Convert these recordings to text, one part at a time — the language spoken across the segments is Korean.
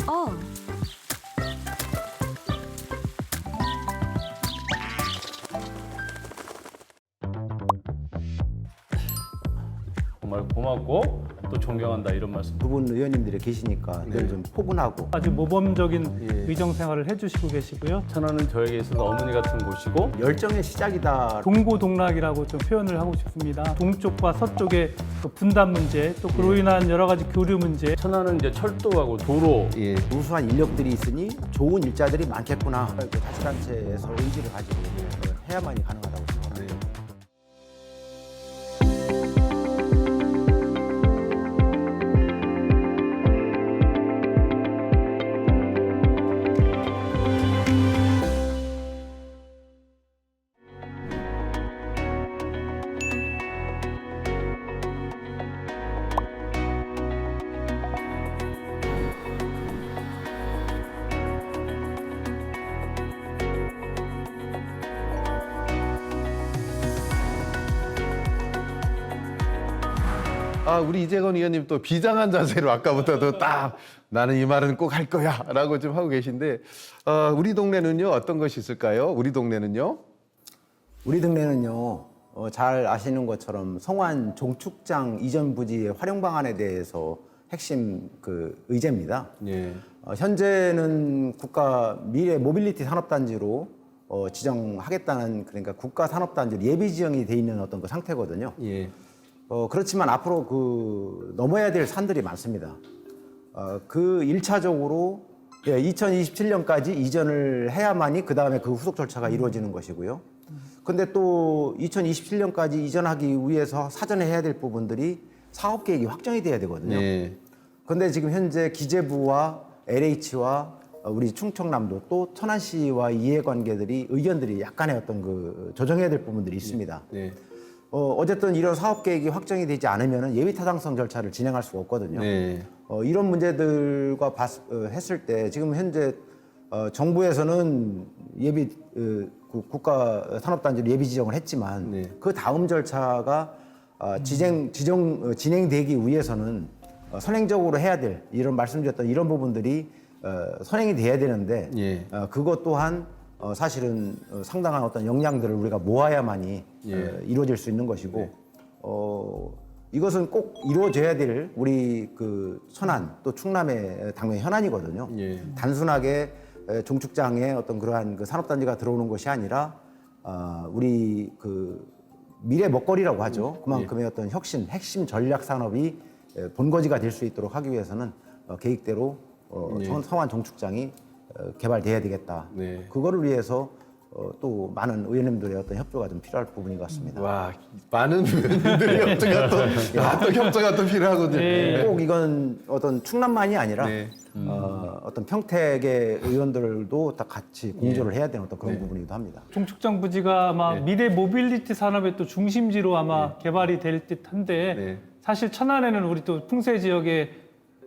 어, 정말 고맙고 또 존경한다 이런 말씀. 두 분 의원님들이 계시니까 늘 좀 포근하고 아주 모범적인 예. 의정 생활을 해주시고 계시고요. 천안은 저에게 있어서 어머니 같은 곳이고 열정의 시작이다. 동고동락이라고 좀 표현을 하고 싶습니다. 동쪽과 서쪽의 그 분단 문제, 또 그로 인한 여러 가지 교류 문제, 천안은 이제 철도하고 도로 예, 우수한 인력들이 있으니 좋은 일자들이 많겠구나. 그 자치단체에서 의지를 가지고 해야만이 가능하다고 생각합니다. 우리 이재건 의원님 또 비장한 자세로 아까부터도 딱 나는 이 말은 꼭 할 거야 라고 좀 하고 계신데 우리 동네는요 어떤 것이 있을까요? 우리 동네는요? 우리 동네는요, 잘 아시는 것처럼 성완 종축장 이전 부지의 활용 방안에 대해서 핵심 그 의제입니다. 예. 현재는 국가 미래 모빌리티 산업단지로 지정하겠다는, 그러니까 국가 산업단지로 예비 지정이 돼 있는 어떤 그 상태거든요. 예. 그렇지만 앞으로 그 넘어야 될 산들이 많습니다. 그 1차적으로 2027년까지 이전을 해야만이 그 다음에 그 후속 절차가 이루어지는 것이고요. 근데 또 2027년까지 이전하기 위해서 사전에 해야 될 부분들이 사업 계획이 확정이 돼야 되거든요. 예. 근데 지금 현재 기재부와 LH와 우리 충청남도 또 천안시와 이해관계들이 의견들이 약간의 어떤 그 조정해야 될 부분들이 있습니다. 예. 어쨌든 이런 사업 계획이 확정이 되지 않으면 예비 타당성 절차를 진행할 수가 없거든요. 네. 이런 문제들과 했을 때 지금 현재 정부에서는 예비 국가 산업단지로 예비 지정을 했지만 네. 그 다음 절차가 진행되기 위해서는 선행적으로 해야 될 이런 말씀드렸던 이런 부분들이 선행이 돼야 되는데 예. 그것 또한 사실은 상당한 어떤 역량들을 우리가 모아야만이 예. 이루어질 수 있는 것이고 이것은 꼭 이루어져야 될 우리 그 천안 또 충남의 당연히 현안이거든요. 예. 단순하게 종축장에 어떤 그러한 그 산업단지가 들어오는 것이 아니라 우리 그 미래 먹거리라고 하죠. 그만큼의 어떤 핵심 전략 산업이 본거지가 될 수 있도록 하기 위해서는 계획대로 성완 종축장이 개발돼야 되겠다. 네. 그거를 위해서 또 많은 의원님들의 어떤 협조가 좀 필요할 부분인 것 같습니다. 와, 많은 의원님들의 협조가 또 협조가 또 필요하거든요. 네. 꼭 이건 어떤 충남만이 아니라 네. 어떤 평택의 의원들도 다 같이 공조를 해야 되는 어떤 그런 부분이기도 합니다. 종축장 부지가 아마 네. 미래 모빌리티 산업의 또 중심지로 아마 개발이 될 듯한데 네. 사실 천안에는 우리 또 풍세 지역에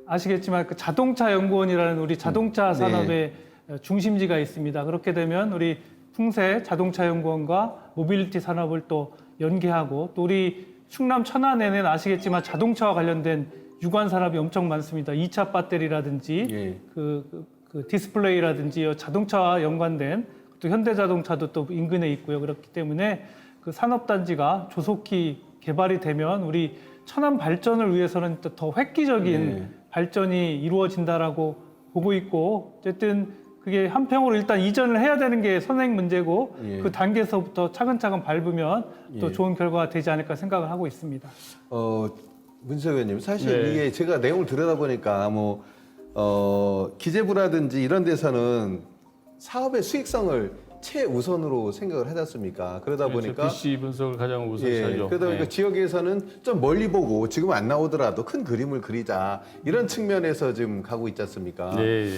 아시겠지만 그 자동차 연구원이라는 우리 자동차 산업의 중심지가 있습니다. 그렇게 되면 우리 풍세 자동차 연구원과 모빌리티 산업을 또 연계하고 또 우리 충남 천안에는 아시겠지만 자동차와 관련된 유관 산업이 엄청 많습니다. 2차 배터리라든지 예. 그 디스플레이라든지 자동차와 연관된 또 현대자동차도 또 인근에 있고요. 그렇기 때문에 그 산업단지가 조속히 개발이 되면 우리 천안 발전을 위해서는 또 더 획기적인 발전이 이루어진다라고 보고 있고 어쨌든 그게 한평으로 일단 이전을 해야 되는 게 선행 문제고 그 단계에서부터 차근차근 밟으면 또 좋은 결과가 되지 않을까 생각을 하고 있습니다. 문수혁 의원님, 사실 네. 이게 제가 내용을 들여다보니까 기재부라든지 이런 데서는 사업의 수익성을 최우선으로 생각을 하지 않습니까? 그러다 보니까 BC 분석을 가장 우선시하죠. 그러다 보니까 네. 지역에서는 좀 멀리 보고 지금 안 나오더라도 큰 그림을 그리자 이런 측면에서 지금 가고 있지 않습니까? 네,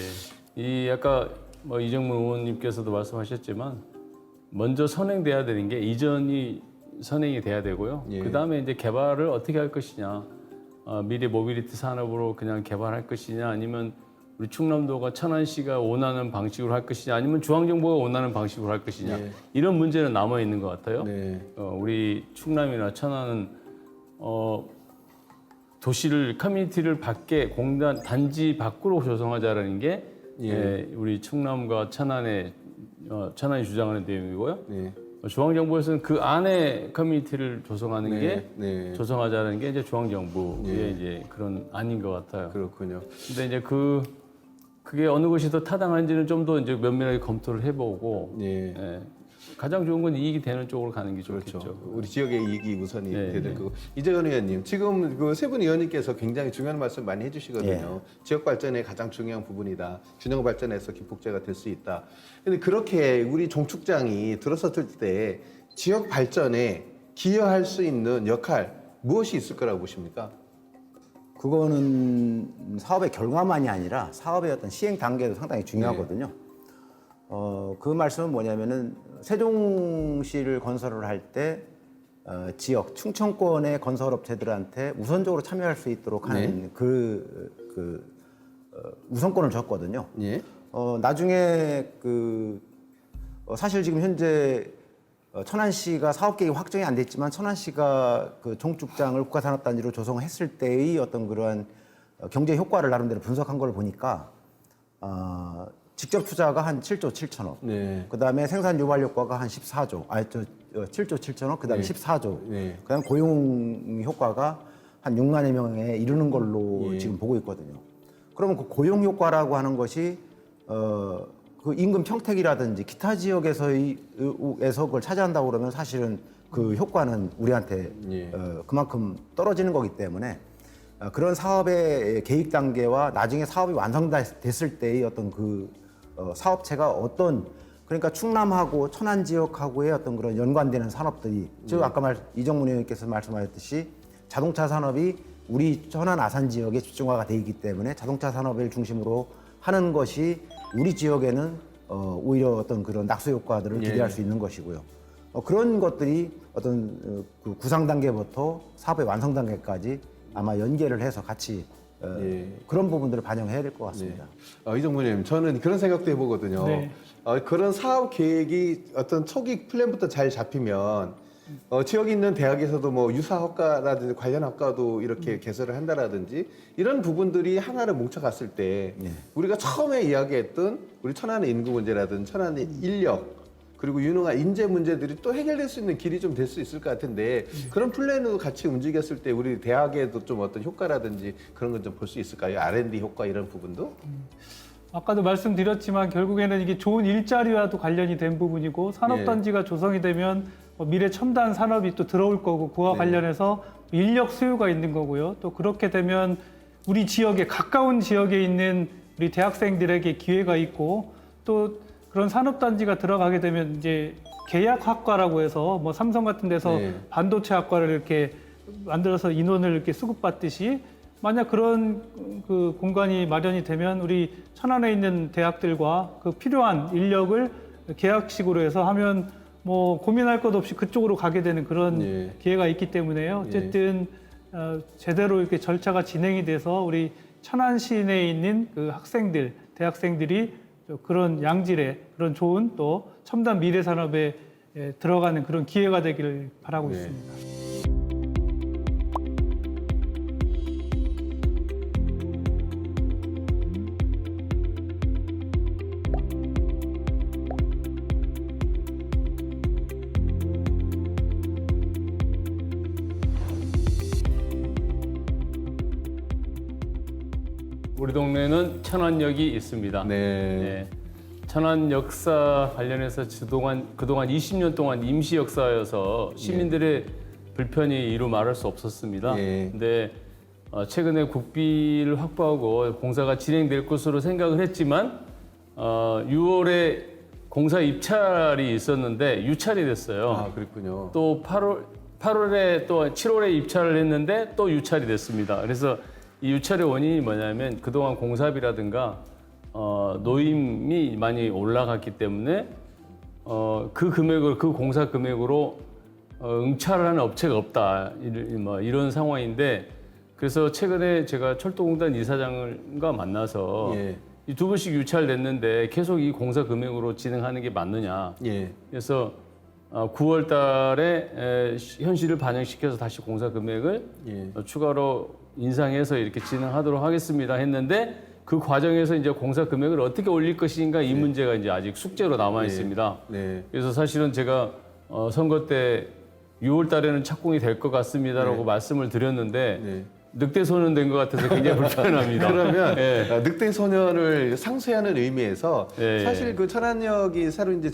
이 아까 뭐 이정문 의원님께서도 말씀하셨지만 먼저 선행돼야 되는 게 이전이 선행이 돼야 되고요. 예. 그 다음에 이제 개발을 어떻게 할 것이냐, 미래 모빌리티 산업으로 그냥 개발할 것이냐, 아니면 우리 충남도가 천안시가 원하는 방식으로 할 것이냐, 아니면 중앙정부가 원하는 방식으로 할 것이냐, 예. 이런 문제는 남아 있는 것 같아요. 네. 우리 충남이나 천안은 도시를 커뮤니티를 밖에 공단 단지 밖으로 조성하자라는 게 우리 충남과 천안이 주장하는 내용이고요. 중앙정부에서는 그 안에 커뮤니티를 조성하는 게 조성하자는 게 이제 중앙정부의 이제 그런 안인 것 같아요. 그렇군요. 근데 이제 그게 어느 것이 더 타당한지는 좀 더 이제 면밀하게 검토를 해보고 가장 좋은 건 이익이 되는 쪽으로 가는 게 좋겠죠. 그렇죠. 우리 지역의 이익이 우선이 네, 돼야 될 거고. 이재건 의원님, 지금 그 세 분 의원님께서 굉장히 중요한 말씀 많이 해주시거든요. 지역 발전의 가장 중요한 부분이다. 균형 발전에서 기폭제가 될 수 있다. 근데 그렇게 우리 종축장이 들어섰을 때 지역 발전에 기여할 수 있는 역할 무엇이 있을 거라고 보십니까? 그거는 사업의 결과만이 아니라 사업의 어떤 시행 단계도 상당히 중요하거든요. 그 말씀은 뭐냐면은 세종시를 건설을 할 때 지역 충청권의 건설업체들한테 우선적으로 참여할 수 있도록 하는 우선권을 줬거든요. 나중에 사실 지금 현재 천안시가 사업 계획이 확정이 안 됐지만 천안시가 그 종축장을 국가산업단지로 조성했을 때의 어떤 그러한 경제 효과를 나름대로 분석한 걸 보니까 직접 투자가 한 7조 7천억. 그다음에 생산 유발 효과가 한 14조. 7조 7천억. 그다음에 14조. 그다음에 고용 효과가 한 6만여 명에 이르는 걸로 지금 보고 있거든요. 그러면 그 고용 효과라고 하는 것이 그 임금 평택이라든지 기타 지역에서의 그걸 차지한다고 그러면 사실은 그 효과는 우리한테 그만큼 떨어지는 거기 때문에 그런 사업의 계획 단계와 나중에 사업이 완성됐을 때의 어떤 사업체가 그러니까 충남하고 천안 지역하고의 어떤 그런 연관되는 산업들이 즉 아까 이정문 의원님께서 말씀하셨듯이 자동차 산업이 우리 천안 아산 지역에 집중화가 돼 있기 때문에 자동차 산업을 중심으로 하는 것이 우리 지역에는 오히려 어떤 그런 낙수 효과들을 기대할 수 있는 것이고요. 그런 것들이 어떤 그 구상 단계부터 사업의 완성 단계까지 아마 연계를 해서 같이 그런 부분들을 반영해야 될 것 같습니다. 이정무님, 저는 그런 생각도 해보거든요. 그런 사업 계획이 어떤 초기 플랜부터 잘 잡히면 지역에 있는 대학에서도 뭐 유사학과라든지 관련 학과도 이렇게 개설을 한다라든지 이런 부분들이 하나를 뭉쳐갔을 때 우리가 처음에 이야기했던 우리 천안의 인구 문제라든지 천안의 인력 그리고 유능한 인재 문제들이 또 해결될 수 있는 길이 좀 될 수 있을 것 같은데 그런 플랜으로 같이 움직였을 때 우리 대학에도 좀 어떤 효과라든지 그런 건 좀 볼 수 있을까요? R&D 효과 이런 부분도? 아까도 말씀드렸지만 결국에는 이게 좋은 일자리와도 관련이 된 부분이고 산업단지가 조성이 되면 미래 첨단 산업이 또 들어올 거고 그와 관련해서 인력 수요가 있는 거고요. 또 그렇게 되면 우리 지역에 가까운 지역에 있는 우리 대학생들에게 기회가 있고 또 그런 산업단지가 들어가게 되면 이제 계약학과라고 해서 뭐 삼성 같은 데서 반도체 학과를 이렇게 만들어서 인원을 이렇게 수급받듯이 만약 그런 그 공간이 마련이 되면 우리 천안에 있는 대학들과 그 필요한 인력을 계약식으로 해서 하면 뭐 고민할 것 없이 그쪽으로 가게 되는 그런 기회가 있기 때문에요. 어쨌든 제대로 이렇게 절차가 진행이 돼서 우리 천안 시내에 있는 그 학생들, 대학생들이 그런 양질의 그런 좋은 또 첨단 미래 산업에 들어가는 그런 기회가 되기를 바라고 있습니다. 우리 동네는 천안역이 있습니다. 천안 역사 관련해서 그동안 20년 동안 임시 역사여서 시민들의 불편이 이루 말할 수 없었습니다. 근데 최근에 국비를 확보하고 공사가 진행될 것으로 생각을 했지만 6월에 공사 입찰이 있었는데 유찰이 됐어요. 아, 그렇군요. 또 8월에 또 7월에 입찰을 했는데 또 유찰이 됐습니다. 그래서 이 유찰의 원인이 뭐냐면 그동안 공사비라든가 노임이 많이 올라갔기 때문에 그 공사 금액으로 응찰을 하는 업체가 없다 이런 상황인데 그래서 최근에 제가 철도공단 이사장과 만나서 이 두 번씩 유찰됐는데 계속 이 공사 금액으로 진행하는 게 맞느냐 그래서 9월 달에 현실을 반영시켜서 다시 공사 금액을 추가로 인상해서 이렇게 진행하도록 하겠습니다 했는데 그 과정에서 이제 공사 금액을 어떻게 올릴 것인가 이 문제가 이제 아직 숙제로 남아 있습니다. 네. 그래서 사실은 제가 선거 때 6월 달에는 착공이 될 것 같습니다라고 말씀을 드렸는데 네. 늑대 소년된 것 같아서 굉장히 불편합니다. 그러면 예. 늑대 소년을 상쇄하는 의미에서 예, 사실 그 천안역이 새로 이제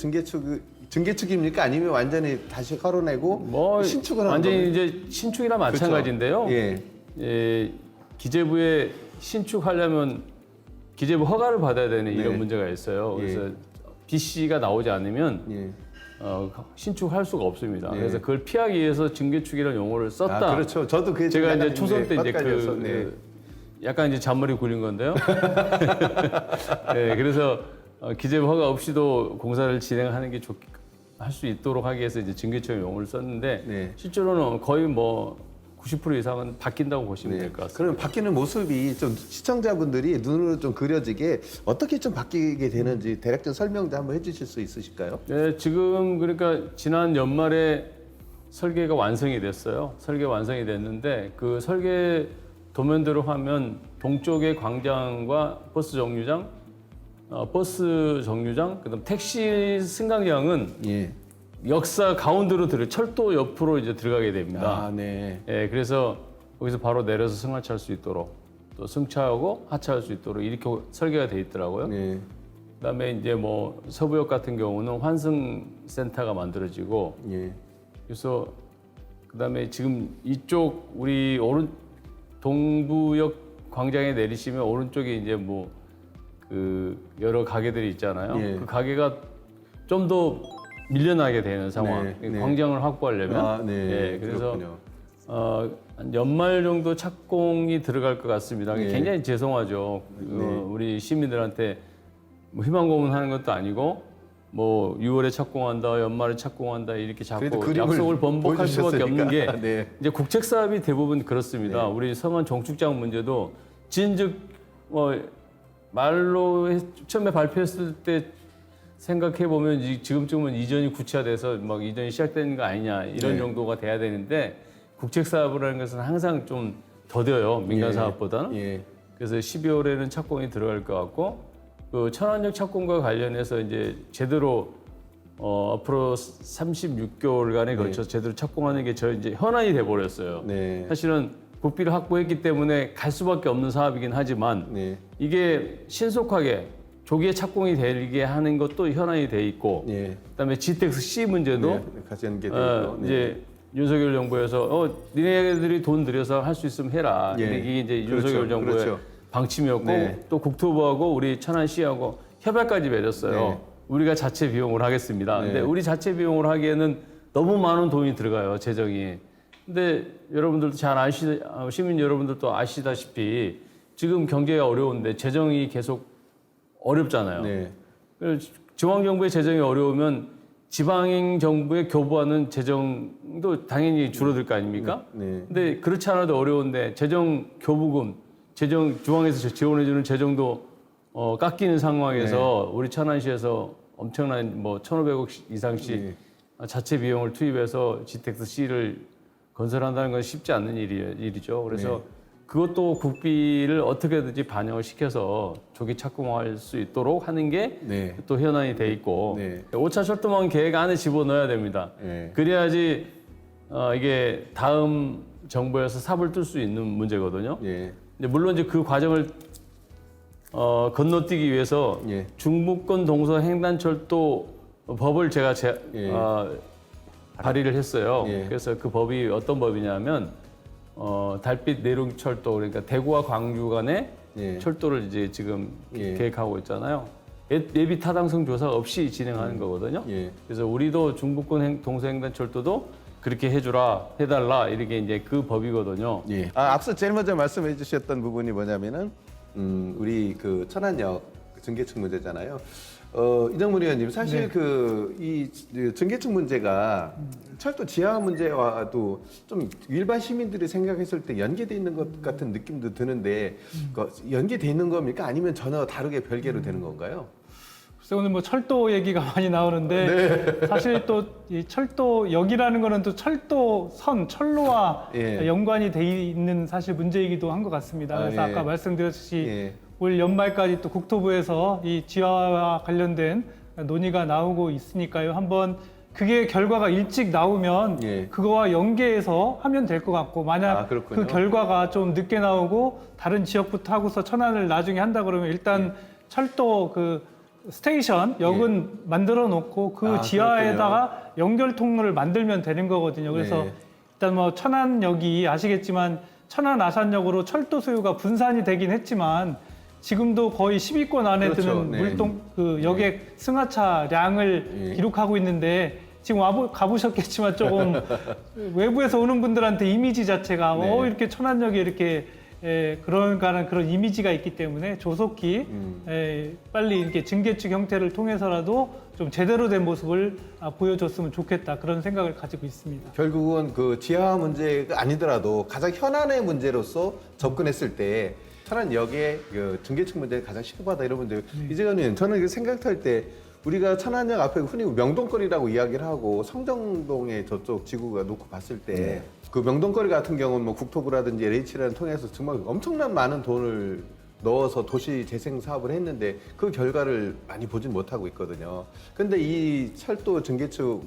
증개축입니까? 아니면 완전히 다시 헐어내고 뭐 신축을 하는 완전히 겁니까? 이제 신축이나 마찬가지인데요. 예. 예, 기재부에 신축하려면 기재부 허가를 받아야 되는 이런 네. 문제가 있어요. 예. 그래서 BC가 나오지 않으면 예. 신축할 수가 없습니다. 네. 그래서 그걸 피하기 위해서 증개축이라는 용어를 썼다. 아, 그렇죠. 저도 그게 제가 약간 이제 초선 때 이제 헷갈려서, 네. 약간 이제 잔머리 굴린 건데요. 네, 그래서 기재부 허가 없이도 공사를 진행하는 게 할 수 있도록 하기 위해서 이제 증개축 용어를 썼는데 네. 실제로는 거의 뭐 90% 이상은 바뀐다고 보시면 될 것 같습니다. 그럼 바뀌는 모습이 좀 시청자분들이 눈으로 좀 그려지게 어떻게 좀 바뀌게 되는지 대략 좀 설명 좀 한번 해주실 수 있으실까요? 네, 지금 그러니까 지난 연말에 설계가 완성이 됐어요. 설계 완성이 됐는데 그 설계 도면대로 하면 동쪽의 광장과 버스 정류장, 그다음 택시 승강장은 예. 역사 가운데로 철도 옆으로 이제 들어가게 됩니다. 아, 네. 예, 그래서 거기서 바로 내려서 승하차할 수 있도록 또 승차하고 하차할 수 있도록 이렇게 설계가 돼 있더라고요. 네. 그다음에 이제 뭐 서부역 같은 경우는 환승센터가 만들어지고 예. 그래서 그다음에 지금 이쪽 우리 동부역 광장에 내리시면 오른쪽에 이제 뭐 그 여러 가게들이 있잖아요. 예. 그 가게가 좀 더 밀려나게 되는 상황. 네, 네. 광장을 확보하려면. 아, 네. 예, 그래서 그렇군요. 한 연말 정도 착공이 들어갈 것 같습니다. 네. 굉장히 죄송하죠. 우리 시민들한테 뭐 희망 고문하는 것도 아니고 뭐 6월에 착공한다, 연말에 착공한다 이렇게 그래도 자꾸 그림을 약속을 번복할 수밖에 없는 게 보여주셨으니까. 네. 이제 국책 사업이 대부분 그렇습니다. 네. 우리 성안 종축장 문제도 진즉 말로 처음에 발표했을 때 생각해 보면 지금쯤은 이전이 구체화돼서 막 이전이 시작되는 거 아니냐 이런 네. 정도가 돼야 되는데 국책 사업이라는 것은 항상 좀 더뎌요 민간 예. 사업보다는. 예. 그래서 12월에는 착공이 들어갈 것 같고 그 천안역 착공과 관련해서 이제 제대로 앞으로 36개월간에 걸쳐 제대로 착공하는 게 저 이제 현안이 돼 버렸어요. 네. 사실은 국비를 확보했기 때문에 갈 수밖에 없는 사업이긴 하지만 네. 이게 신속하게 조기에 착공이 되게 하는 것도 현안이 돼 있고 예. 그다음에 GTX C 문제도 네. 같이 연계되어 있고. 네. 이제 윤석열 정부에서 니네들이 돈 들여서 할 수 있으면 해라. 예. 이게 이제 그렇죠. 윤석열 정부의 그렇죠. 방침이었고 네. 또 국토부하고 우리 천안시하고 협약까지 맺었어요. 네. 우리가 자체 비용을 하겠습니다. 네. 근데 우리 자체 비용을 하기에는 너무 많은 돈이 들어가요, 재정이. 근데 여러분들도 시민 여러분들도 아시다시피 지금 경제가 어려운데 재정이 계속 어렵잖아요. 네. 중앙 정부의 재정이 어려우면 지방 정부에 교부하는 재정도 당연히 줄어들 거 아닙니까? 네. 근데 그렇지 않아도 어려운데 재정 교부금, 중앙에서 지원해주는 재정도 깎이는 상황에서 우리 천안시에서 엄청난 뭐 1,500억 이상씩 자체 비용을 투입해서 GTX C를 건설한다는 건 쉽지 않는 일이죠. 그래서 그것도 국비를 어떻게든지 반영을 시켜서 조기 착공할 수 있도록 하는 게 또 네. 현안이 돼 있고 네. 5차 철도망 계획 안에 집어넣어야 됩니다. 네. 그래야지 이게 다음 정부에서 삽을 뜰 수 있는 문제거든요. 예. 근데 물론 이제 그 과정을 건너뛰기 위해서 예. 중부권 동서 횡단철도 법을 제가 예. 발의를 했어요. 예. 그래서 그 법이 어떤 법이냐면 달빛 내륙철도 그러니까 대구와 광주 간의 예. 철도를 이제 지금 예. 계획하고 있잖아요. 예비 타당성 조사 없이 진행하는 거거든요. 예. 그래서 우리도 중부권 동서 횡단철도도 그렇게 해달라 이렇게 이제 그 법이거든요. 예. 앞서 제일 먼저 말씀해 주셨던 부분이 뭐냐면은 우리 그 천안역 증개축 문제잖아요. 이정문 의원님 사실 이 증개축 문제가 철도 지하 문제와도 좀 일반 시민들이 생각했을 때 연계돼 있는 것 같은 느낌도 드는데 연계돼 있는 겁니까? 아니면 전혀 다르게 별개로 되는 건가요? 글쎄 오늘 뭐 철도 얘기가 많이 나오는데 사실 또 이 철도역이라는 거는 또 철도선, 철로와 예. 연관이 돼 있는 사실 문제이기도 한 것 같습니다. 그래서 예. 아까 말씀드렸듯이 예. 올 연말까지 또 국토부에서 이 지하와 관련된 논의가 나오고 있으니까요. 한번 그게 결과가 일찍 나오면 예. 그거와 연계해서 하면 될 것 같고 만약 아, 그렇군요. 그 결과가 좀 늦게 나오고 다른 지역부터 하고서 천안을 나중에 한다 그러면 일단 철도 그 스테이션 역은 만들어 놓고 그 아, 지하에다가 연결 통로를 만들면 되는 거거든요. 그래서 네. 일단 뭐 천안역이 아시겠지만 천안 아산역으로 철도 소유가 분산이 되긴 했지만 지금도 거의 10위권 안에 그렇죠. 드는 네. 물동 그 여객 승하차량을 예. 기록하고 있는데 지금 가보셨겠지만 조금 외부에서 오는 분들한테 이미지 자체가 네. 이렇게 천안역에 이렇게 그런 이미지가 있기 때문에 조속히 빨리 이렇게 증개축 형태를 통해서라도 좀 제대로 된 모습을 보여줬으면 좋겠다 그런 생각을 가지고 있습니다. 결국은 그 지하 문제가 아니더라도 가장 현안의 문제로서 접근했을 때 천안역의 그 증개축 문제가 가장 시급하다 이러는데 이재관님 저는 이거 생각할 때 우리가 천안역 앞에 흔히 명동거리라고 이야기를 하고 성정동에 저쪽 지구가 놓고 봤을 때 그 명동거리 같은 경우는 뭐 국토부라든지 LH를 통해서 정말 엄청난 많은 돈을 넣어서 도시 재생 사업을 했는데 그 결과를 많이 보진 못하고 있거든요. 근데 이 철도 증개축,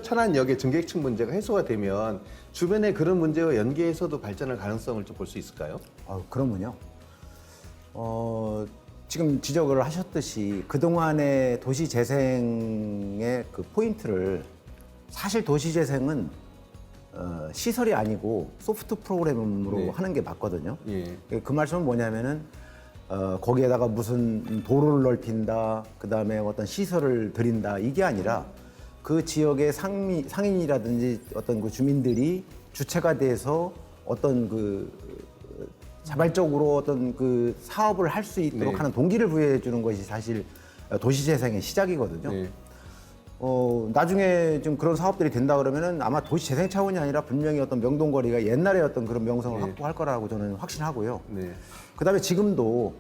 천안역의 증개축 문제가 해소가 되면 주변의 그런 문제와 연계해서도 발전할 가능성을 좀 볼 수 있을까요? 그러면요. 지금 지적을 하셨듯이 그동안의 도시 재생의 그 포인트를 사실 도시 재생은 시설이 아니고 소프트 프로그램으로 네. 하는 게 맞거든요. 예. 그 말씀은 뭐냐면은 거기에다가 무슨 도로를 넓힌다, 그 다음에 어떤 시설을 들인다 이게 아니라 그 지역의 상인이라든지 어떤 그 주민들이 주체가 돼서 어떤 그 자발적으로 어떤 그 사업을 할 수 있도록 네. 하는 동기를 부여해 주는 것이 사실 도시 재생의 시작이거든요. 네. 나중에 좀 그런 사업들이 된다 그러면은 아마 도시 재생 차원이 아니라 분명히 어떤 명동거리가 옛날의 어떤 그런 명성을 네. 확보할 거라고 저는 확신하고요. 네. 그다음에 지금도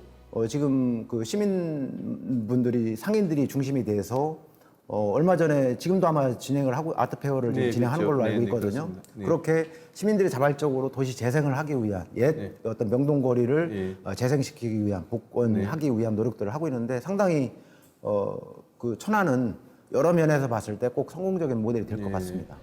지금 그 시민분들이 상인들이 중심이 돼서 얼마 전에 지금도 아마 진행을 하고 아트 페어를 지금 네, 진행하는 그렇죠. 걸로 알고 네, 네, 있거든요. 그렇습니다. 네. 그렇게 시민들이 자발적으로 도시 재생을 하기 위한 옛 네. 어떤 명동거리를 재생시키기 위한 복원하기 위한 노력들을 하고 있는데 상당히 그 천안은 여러 면에서 봤을 때 꼭 성공적인 모델이 될 것 네. 같습니다.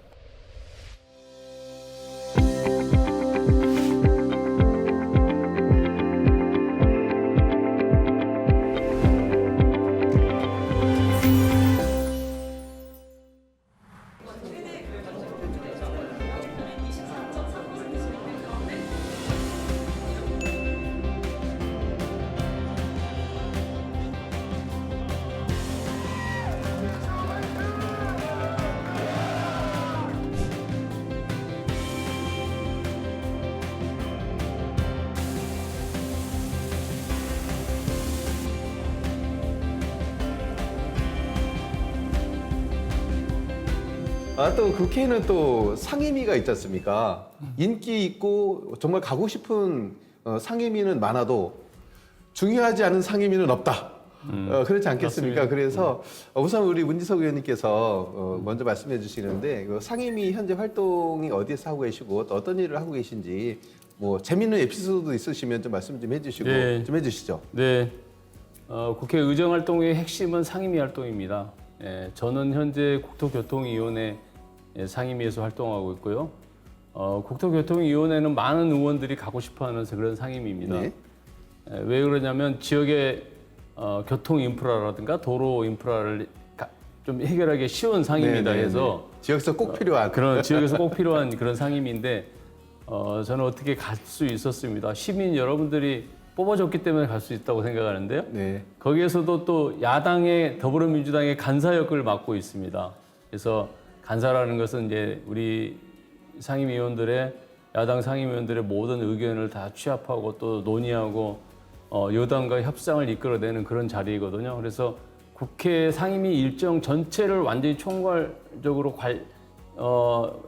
또 국회에는 또 상임위가 있지 않습니까? 인기 있고 정말 가고 싶은 상임위는 많아도 중요하지 않은 상임위는 없다. 그렇지 않겠습니까? 맞습니다. 그래서 우선 우리 문지석 의원님께서 먼저 말씀해 주시는데 그 상임위 현재 활동이 어디에서 하고 계시고 또 어떤 일을 하고 계신지 뭐 재밌는 에피소드 있으시면 좀 말씀 좀 해주시고 네. 좀 해주시죠. 네, 국회 의정활동의 핵심은 상임위 활동입니다. 저는 현재 국토교통위원회 상임위에서 활동하고 있고요. 국토교통위원회는 많은 의원들이 가고 싶어하는 그런 상임위입니다. 네. 왜 그러냐면 지역의 교통 인프라라든가 도로 인프라를 좀 해결하기 쉬운 상임이다 네, 네, 해서 네. 지역에서 꼭 필요한 그런 지역에서 꼭 필요한 그런 상임인데 저는 어떻게 갈 수 있었습니다. 시민 여러분들이 뽑아줬기 때문에 갈 수 있다고 생각하는데요. 네. 거기에서도 또 야당의 더불어민주당의 간사 역을 맡고 있습니다. 그래서 간사라는 것은 이제 우리 상임위원들의 야당 상임위원들의 모든 의견을 다 취합하고 또 논의하고 여당과 협상을 이끌어내는 그런 자리이거든요. 그래서 국회 상임위 일정 전체를 완전히 총괄적으로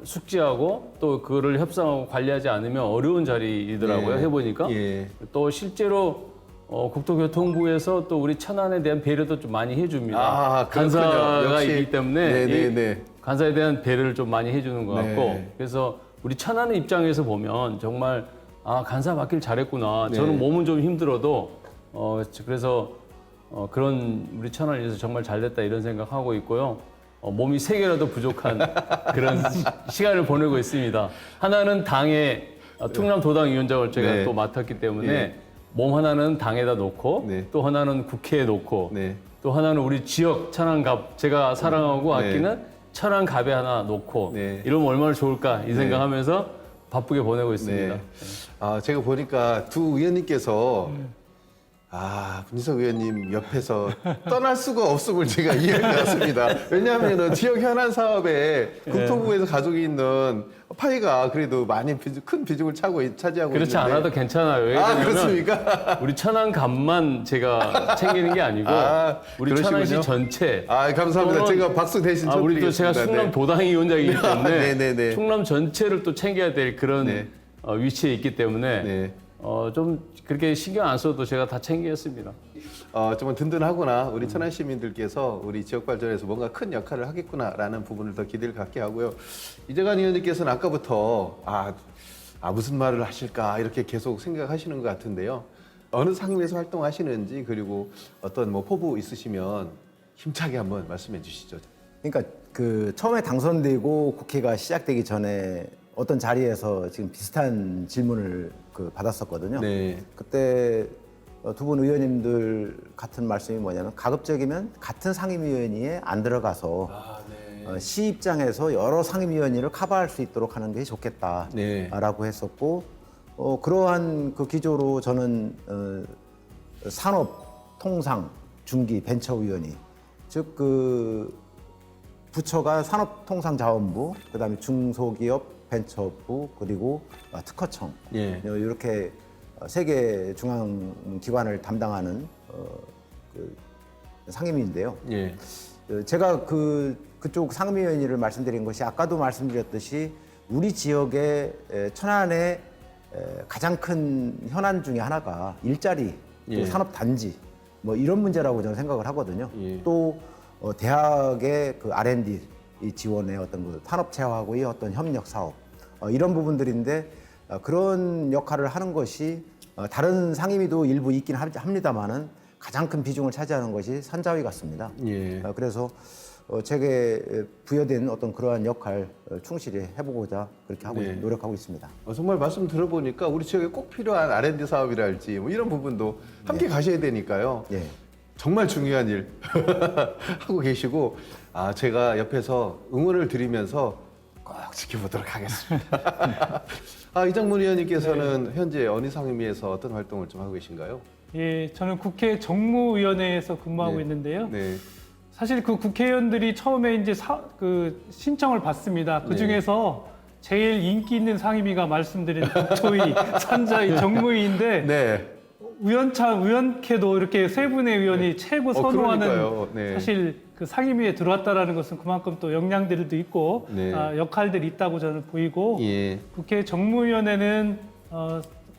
숙지하고 또 그거를 협상하고 관리하지 않으면 어려운 자리이더라고요. 예. 해보니까. 예. 또 실제로 국토교통부에서 또 우리 천안에 대한 배려도 좀 많이 해줍니다. 아, 그렇군요. 간사가 역시. 있기 때문에 네네네. 이 간사에 대한 배려를 좀 많이 해주는 것 같고 네. 그래서 우리 천안의 입장에서 보면 정말 간사 맡길 잘했구나. 네. 저는 몸은 좀 힘들어도 그래서 그런 우리 천안을 위해서 정말 잘됐다 이런 생각하고 있고요. 몸이 3개라도 부족한 그런 시간을 보내고 있습니다. 하나는 당의 충남도당위원장을 제가 네. 또 맡았기 때문에 네. 몸 하나는 당에다 놓고 네. 또 하나는 국회에 놓고 네. 또 하나는 우리 지역 천안갑 제가 사랑하고 네. 아끼는 천안갑에 하나 놓고 네. 이러면 얼마나 좋을까 이 생각하면서 바쁘게 보내고 있습니다. 네. 제가 보니까 두 의원님께서 문희석 의원님 옆에서 떠날 수가 없음을 제가 이해해봤습니다. 왜냐하면은 지역 현안 사업에 국토부에서 가지고 있는 파이가 그래도 많이 큰 비중을 차지하고 그렇지 있는데. 않아도 괜찮아요. 왜냐하면 그렇습니까? 우리 천안갑만 제가 챙기는 게 아니고 우리 그러시군요. 천안시 전체 감사합니다. 또는 제가 박수 대신 우리 또 제가 쳐드리겠습니다. 충남 네. 도당위원장이기 때문에 네네네. 충남 전체를 또 챙겨야 될 그런 네. 위치에 있기 때문에 네. 좀 그렇게 신경 안 써도 제가 다 챙기겠습니다. 정말 든든하구나. 우리 천안 시민들께서 우리 지역 발전에서 뭔가 큰 역할을 하겠구나라는 부분을 더 기대를 갖게 하고요. 이재관 의원님께서는 아까부터 무슨 말을 하실까 이렇게 계속 생각하시는 것 같은데요. 어느 상임위에서 활동하시는지 그리고 어떤 뭐 포부 있으시면 힘차게 한번 말씀해 주시죠. 그러니까 그 처음에 당선되고 국회가 시작되기 전에 어떤 자리에서 지금 비슷한 질문을 받았었거든요. 네. 그때 두 분 의원님들 같은 말씀이 뭐냐면 가급적이면 같은 상임위원회에 안 들어가서 시 입장에서 여러 상임위원회를 커버할 수 있도록 하는 게 좋겠다라고 네. 했었고 그러한 그 기조로 저는 산업, 통상, 중기, 벤처위원회 즉 그 부처가 산업통상자원부, 그다음에 중소기업 벤처부 그리고 특허청 예. 이렇게 3개 중앙 기관을 담당하는 그 상임위인데요. 예. 제가 그쪽 상임위원회를 말씀드린 것이 아까도 말씀드렸듯이 우리 지역의 천안의 가장 큰 현안 중에 하나가 일자리, 또 예. 산업단지 뭐 이런 문제라고 저는 생각을 하거든요. 예. 또 대학의 그 R&D 이 지원의 어떤 그 산업체화하고의 어떤 협력 사업 이런 부분들인데 그런 역할을 하는 것이 다른 상임위도 일부 있긴 합니다만은 가장 큰 비중을 차지하는 것이 산자위 같습니다. 예. 그래서 제게 부여된 어떤 그러한 역할 충실히 해보고자 그렇게 하고 네. 노력하고 있습니다. 정말 말씀 들어보니까 우리 지역에 꼭 필요한 R&D 사업이랄지 뭐 이런 부분도 함께 가셔야 되니까요. 예. 정말 중요한 일 하고 계시고 제가 옆에서 응원을 드리면서 꼭 지켜보도록 하겠습니다. 이정문 의원님께서는 현재 어느 상임위에서 어떤 활동을 좀 하고 계신가요? 예, 저는 국회 정무위원회에서 근무하고 네. 있는데요. 네. 사실 그 국회의원들이 처음에 이제 그 신청을 받습니다. 그 중에서 제일 인기 있는 상임위가 말씀드린 국토위, 산자위, 정무위인데 네. 우연케도 이렇게 세 분의 의원이 최고 선호하는 그러니까요. 네. 사실 그 상임위에 들어왔다라는 것은 그만큼 또 역량들도 있고 네. 역할들이 있다고 저는 보이고 예. 국회 정무위원회는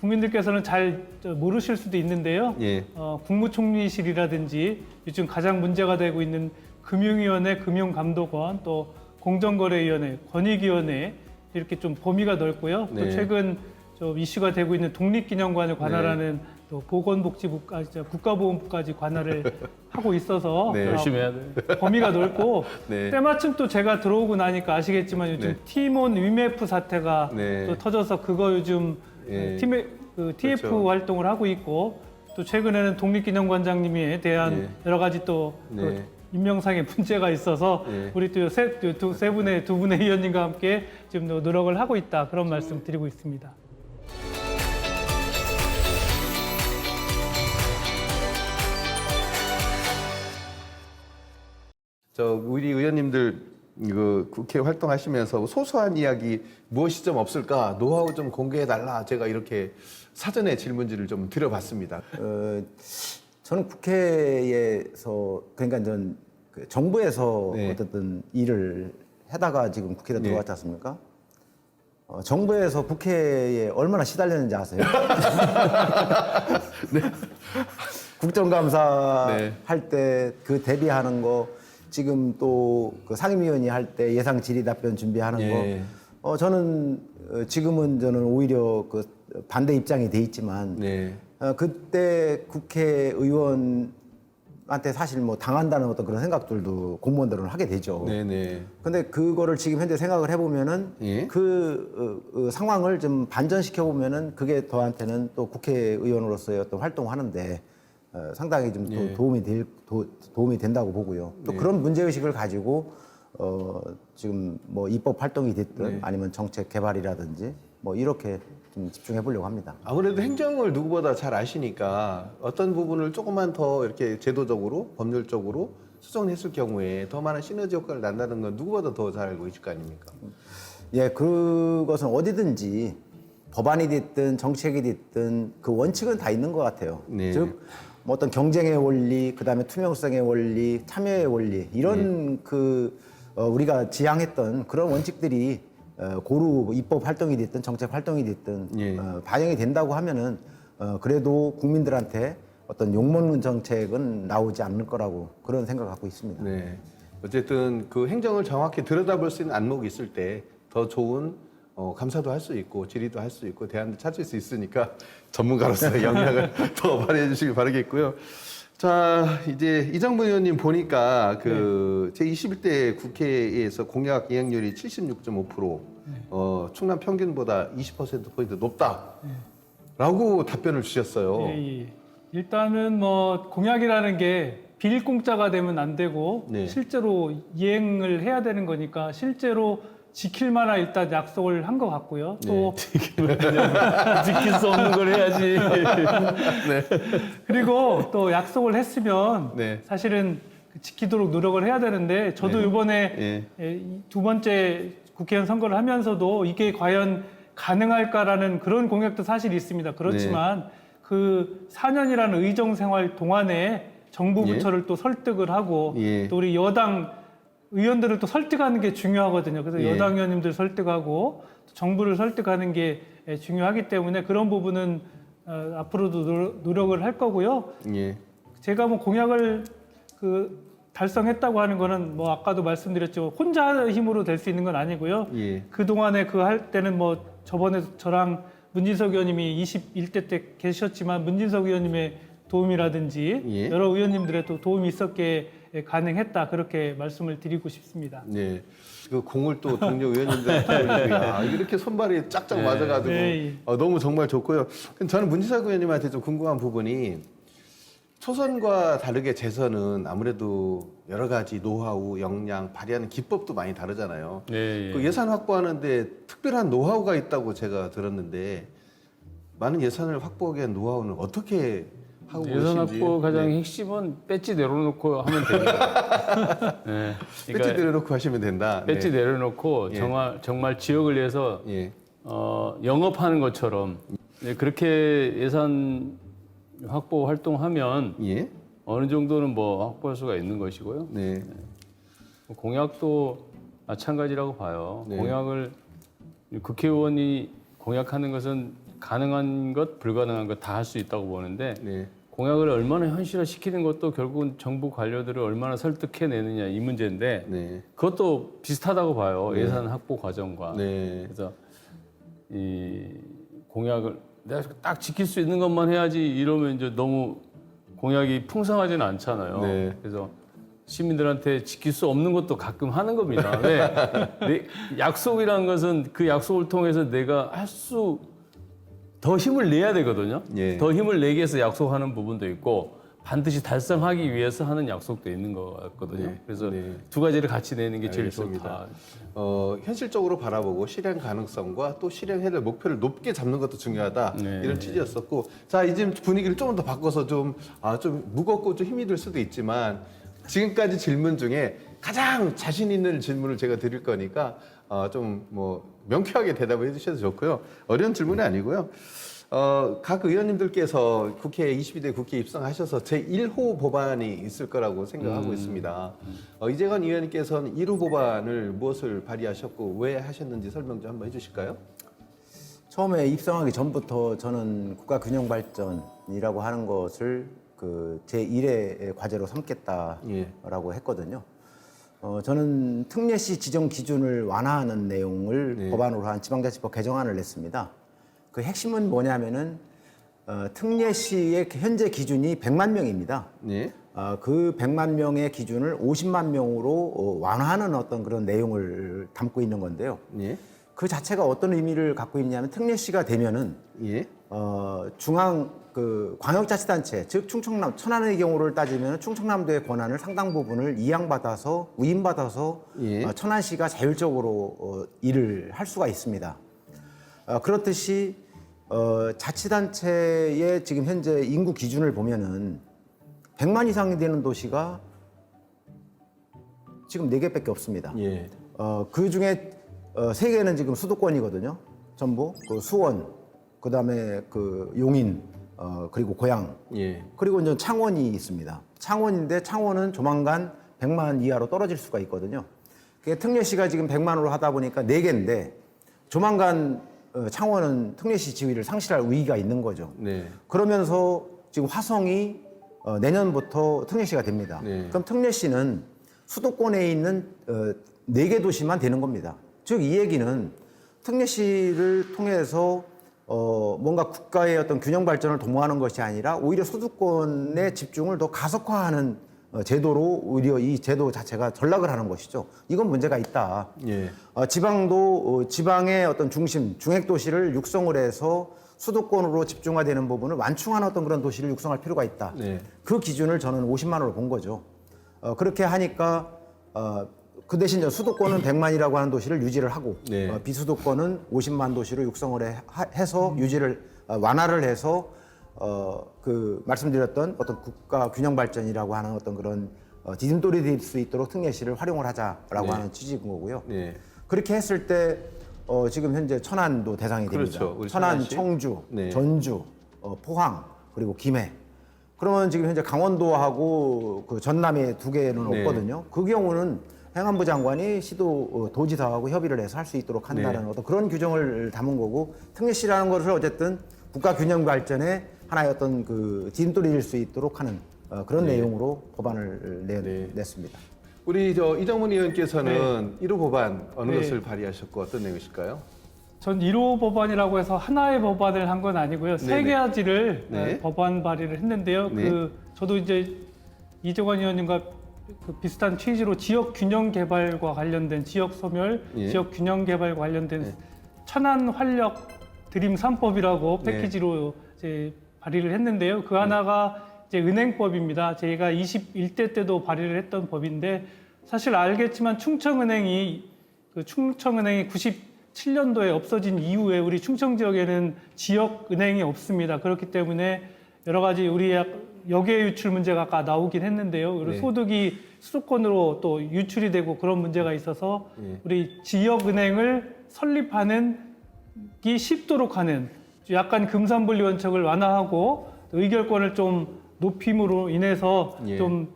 국민들께서는 잘 모르실 수도 있는데요. 예. 국무총리실이라든지 요즘 가장 문제가 되고 있는 금융위원회, 금융감독원, 또 공정거래위원회, 권익위원회 이렇게 좀 범위가 넓고요. 네. 또 최근 좀 이슈가 되고 있는 독립기념관을 관할하는 또 보건복지부까지 국가보건부까지 관할을 하고 있어서 네. 열심히 해야 돼요. 범위가 넓고 네. 때마침 또 제가 들어오고 나니까 아시겠지만 요즘 네. 티몬 위메프 사태가 네. 또 터져서 그거 요즘 예. TF 그렇죠. 활동을 하고 있고 또 최근에는 독립기념관장님에 대한 네. 여러 가지 또 네. 그 임명상의 문제가 있어서 네. 우리 또 두 분의 의원님과 함께 지금 노력을 하고 있다 그런 말씀 드리고 있습니다. 우리 의원님들 그 국회 활동하시면서 소소한 이야기 무엇이 좀 없을까 노하우 좀 공개해 달라 제가 이렇게 사전에 질문지를 좀 드려봤습니다. 저는 국회에서 그러니까 전 그 정부에서 네. 어쨌든 일을 하다가 지금 국회에 네. 들어왔지 않습니까? 정부에서 국회에 얼마나 시달렸는지 아세요? 국정감사 네. 할 때 그 대비하는 거, 지금 또 그 상임위원이 할 때 예상 질의 답변 준비하는 예. 거, 저는 지금은 저는 오히려 그 반대 입장이 돼 있지만 네. 그때 국회의원한테 사실 뭐 당한다는 어떤 그런 생각들도 공무원들은 하게 되죠. 네네. 근데 그거를 지금 현재 생각을 해보면은 예. 상황을 좀 반전시켜 보면은 그게 저한테는 또 국회의원으로서의 어떤 활동하는데 상당히 좀 예. 도움이 된다고 보고요. 또 그런 문제 의식을 가지고 지금 뭐 입법 활동이 됐든 아니면 정책 개발이라든지 뭐 이렇게 좀 집중해 보려고 합니다. 아무래도 행정을 누구보다 잘 아시니까 어떤 부분을 조금만 더 이렇게 제도적으로, 법률적으로 수정했을 경우에 더 많은 시너지 효과를 난다는 건 누구보다 더 잘 알고 있을 거 아닙니까? 예, 그것은 어디든지 법안이 됐든 정책이 됐든 그 원칙은 다 있는 것 같아요. 네. 즉, 뭐 어떤 경쟁의 원리, 그다음에 투명성의 원리, 참여의 원리 이런 우리가 지향했던 그런 원칙들이 고루 입법 활동이 됐든 정책 활동이 됐든 예. 반영이 된다고 하면은 그래도 국민들한테 어떤 욕먹는 정책은 나오지 않을 거라고 그런 생각을 갖고 있습니다. 네. 어쨌든 그 행정을 정확히 들여다볼 수 있는 안목이 있을 때 더 좋은 감사도 할 수 있고 질의도 할 수 있고 대안도 찾을 수 있으니까 전문가로서의 역량을 더 발휘해 주시길 바라겠고요. 자, 이제 이정분 의원님 보니까 그 제21대 국회에서 공약 이행률이 76.5%, 충남 평균보다 20%포인트 높다라고 답변을 주셨어요. 예, 예. 일단은 뭐 공약이라는 게 빌공짜가 되면 안 되고 네. 실제로 이행을 해야 되는 거니까 실제로 지킬 만한 일단 약속을 한 것 같고요. 또 지킬 수 없는 걸 해야지. 그리고 또 약속을 했으면 네. 사실은 지키도록 노력을 해야 되는데 저도 이번에 두 번째 국회의원 선거를 하면서도 이게 과연 가능할까라는 그런 공약도 사실 있습니다. 그렇지만 그 4년이라는 의정 생활 동안에 정부 부처를 또 설득을 하고 또 우리 여당 의원들을 또 설득하는 게 중요하거든요. 그래서 여당 의원님들 설득하고 정부를 설득하는 게 중요하기 때문에 그런 부분은 앞으로도 노력을 할 거고요. 제가 뭐 공약을 달성했다고 하는 거는 뭐 아까도 말씀드렸죠. 혼자 힘으로 될 수 있는 건 아니고요. 그 동안에 그 할 때는 뭐 저번에 저랑 문진석 의원님이 21대 때 계셨지만 문진석 의원님의 도움이라든지 여러 의원님들의 또 도움이 있었기에 가능했다 그렇게 말씀을 드리고 싶습니다. 네, 그 공을 또 동료 의원님들한테 돌리고요. 이렇게 손발이 짝짝 맞아가지고 너무 정말 좋고요. 근데 저는 문지석 의원님한테 좀 궁금한 부분이 초선과 다르게 재선은 아무래도 여러 가지 노하우, 역량, 발휘하는 기법도 많이 다르잖아요. 네, 그 예산 확보하는데 특별한 노하우가 있다고 제가 들었는데 많은 예산을 확보하기 위한 노하우는 어떻게 하고 예산 계신지. 확보 가장 핵심은 배지 내려놓고 하면 됩니다. 네. 배지 내려놓고 하시면 된다. 배지 내려놓고 정말 지역을 위해서 영업하는 것처럼 그렇게 예산 확보 활동하면 어느 정도는 뭐 확보할 수가 있는 것이고요. 공약도 마찬가지라고 봐요. 공약을 국회의원이 공약하는 것은 가능한 것, 불가능한 것 다 할 수 있다고 보는데 공약을 얼마나 현실화시키는 것도 결국은 정부 관료들을 얼마나 설득해내느냐 이 문제인데 그것도 비슷하다고 봐요. 예산 확보 과정과. 그래서 이 공약을 내가 딱 지킬 수 있는 것만 해야지 이러면 이제 너무 공약이 풍성하지는 않잖아요. 그래서 시민들한테 지킬 수 없는 것도 가끔 하는 겁니다. 약속이라는 것은 그 약속을 통해서 내가 더 힘을 내야 되거든요. 더 힘을 내기 위해서 약속하는 부분도 있고 반드시 달성하기 위해서 하는 약속도 있는 것 같거든요. 그래서 두 가지를 같이 내는 게 제일 좋다. 현실적으로 바라보고 실행 가능성과 또 실행해야 될 목표를 높게 잡는 것도 중요하다. 이런 취지였었고, 자 이제 분위기를 조금 더 바꿔서 좀 무겁고 좀 힘이 들 수도 있지만 지금까지 질문 중에 가장 자신 있는 질문을 제가 드릴 거니까 좀 뭐 명쾌하게 대답을 해주셔도 좋고요. 어려운 질문이 아니고요. 각 의원님들께서 국회 22대 국회 입성하셔서 제1호 법안이 있을 거라고 생각하고 있습니다. 이재관 의원님께서는 1호 법안을 무엇을 발의하셨고 왜 하셨는지 설명 좀 한번 해주실까요? 처음에 입성하기 전부터 저는 국가균형발전, 개발이라고 하는 것을 그 제1의 과제로 삼겠다라고 예. 했거든요. 저는 특례시 지정 기준을 완화하는 내용을 네. 법안으로 한 지방자치법 개정안을 냈습니다. 그 핵심은 뭐냐면은 특례시의 현재 기준이 100만 명입니다. 네. 그 100만 명의 기준을 50만 명으로 완화하는 어떤 그런 내용을 담고 있는 건데요. 예. 그 자체가 어떤 의미를 갖고 있냐면 특례시가 되면은 예. 중앙 그 광역자치단체 즉 충청남 천안의 경우를 따지면 충청남도의 권한을 상당 부분을 위임받아서 예. 천안시가 자율적으로 일을 할 수가 있습니다. 그렇듯이 자치단체의 지금 현재 인구 기준을 보면은 100만 이상이 되는 도시가 지금 4개밖에 없습니다. 예. 그 중에 3개는 지금 수도권이거든요. 전부 그 수원, 그다음에 그 용인, 그리고 고양, 예. 그리고 이제 창원이 있습니다. 창원인데 창원은 조만간 100만 이하로 떨어질 수가 있거든요. 특례시가 지금 100만으로 하다 보니까 4개인데 조만간 창원은 특례시 지위를 상실할 위기가 있는 거죠. 네. 그러면서 지금 화성이 내년부터 특례시가 됩니다. 네. 그럼 특례시는 수도권에 있는 4개 도시만 되는 겁니다. 즉 이 얘기는 특례시를 통해서 뭔가 국가의 어떤 균형 발전을 도모하는 것이 아니라 오히려 수도권의 집중을 더 가속화하는 제도로 오히려 이 제도 자체가 전락을 하는 것이죠. 이건 문제가 있다. 예. 지방도 지방의 어떤 중심, 중핵 도시를 육성을 해서 수도권으로 집중화되는 부분을 완충하는 어떤 그런 도시를 육성할 필요가 있다. 네. 그 기준을 저는 50만으로 본 거죠. 그렇게 하니까 그 대신 수도권은 100만이라고 하는 도시를 유지를 하고 네. 비수도권은 50만 도시로 육성을 해서 유지를 완화를 해서 그 말씀드렸던 어떤 국가 균형 발전이라고 하는 어떤 그런 디딤돌이 될 수 있도록 특례시를 활용을 하자라고 네. 하는 취지인 거고요. 네. 그렇게 했을 때 지금 현재 천안도 대상이 됩니다. 그렇죠. 우리 천안, 천안시. 청주, 네. 전주, 포항 그리고 김해. 그러면 지금 현재 강원도하고 그 전남에 2개는 네. 없거든요. 그 경우는 행안부 장관이 시도 도지사하고 협의를 해서 할 수 있도록 한다는 네. 어떤 그런 규정을 담은 거고 특례시라는 것을 어쨌든 국가 균형 발전의 하나의 어떤 그 디딤돌이 될 수 있도록 하는 그런 네. 내용으로 법안을 네. 냈습니다. 우리 이정문 의원께서는 1호 법안 어느 네. 것을 발의하셨고 어떤 내용이실까요? 전 1호 법안이라고 해서 하나의 법안을 한 건 아니고요. 세 네네. 가지를 네. 법안 발의를 했는데요. 네. 저도 이제 이정환 의원님과 그 비슷한 취지로 지역 균형 개발과 관련된 지역 소멸, 예. 지역 균형 개발과 관련된 네. 천안 활력 드림 3법이라고 네. 패키지로 이제 발의를 했는데요. 그 하나가 이제 은행법입니다. 저희가 21대 때도 발의를 했던 법인데 사실 알겠지만 충청은행이 97년도에 없어진 이후에 우리 충청 지역에는 지역 은행이 없습니다. 그렇기 때문에 여러 가지 우리 역외 유출 문제가 아까 나오긴 했는데요. 그리고 네. 소득이 수도권으로 또 유출이 되고 그런 문제가 있어서 네. 우리 지역 은행을 설립하는 기 쉽도록 하는 약간 금산분리 원칙을 완화하고 의결권을 좀 높임으로 인해서 예. 좀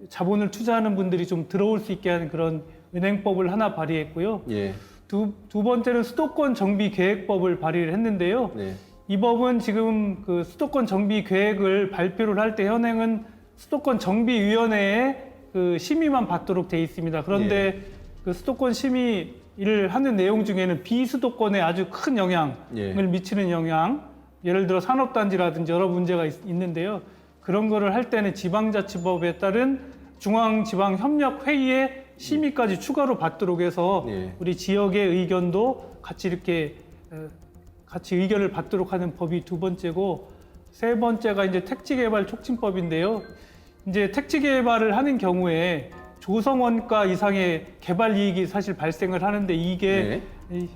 자본을 투자하는 분들이 좀 들어올 수 있게 하는 그런 은행법을 하나 발의했고요. 예. 두 번째는 수도권 정비 계획법을 발의를 했는데요. 네. 이 법은 지금 그 수도권 정비 계획을 발표를 할 때 현행은 수도권 정비위원회에 그 심의만 받도록 돼 있습니다. 그런데 그 수도권 심의를 하는 내용 중에는 비수도권에 아주 큰 영향을 예. 미치는 영향, 예를 들어 산업단지라든지 여러 문제가 있는데요. 그런 거를 할 때는 지방자치법에 따른 중앙지방협력회의에 심의까지 추가로 받도록 해서 예. 우리 지역의 의견도 같이 이렇게 같이 의견을 받도록 하는 법이 두 번째고, 세 번째가 이제 택지개발 촉진법인데요. 이제 택지개발을 하는 경우에 조성원가 이상의 개발 이익이 사실 발생을 하는데 이게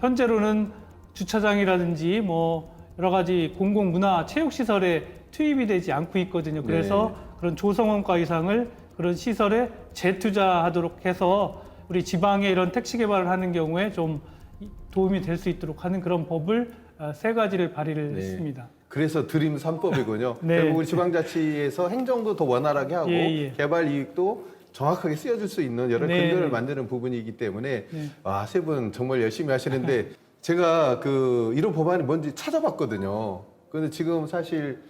현재로는 주차장이라든지 뭐 여러 가지 공공문화 체육시설에 투입이 되지 않고 있거든요. 그래서 그런 조성원가 이상을 그런 시설에 재투자하도록 해서 우리 지방에 이런 택지 개발을 하는 경우에 좀 도움이 될 수 있도록 하는 그런 법을 세 가지를 발의를 했습니다. 그래서 드림 3법이군요. 네. 결국 우리 지방자치에서 행정도 더 원활하게 하고 개발 이익도 정확하게 쓰여질 수 있는 여러 근거를 만드는 부분이기 때문에 세 분 정말 열심히 하시는데 제가 그 1호 법안이 뭔지 찾아봤거든요. 그런데 지금 사실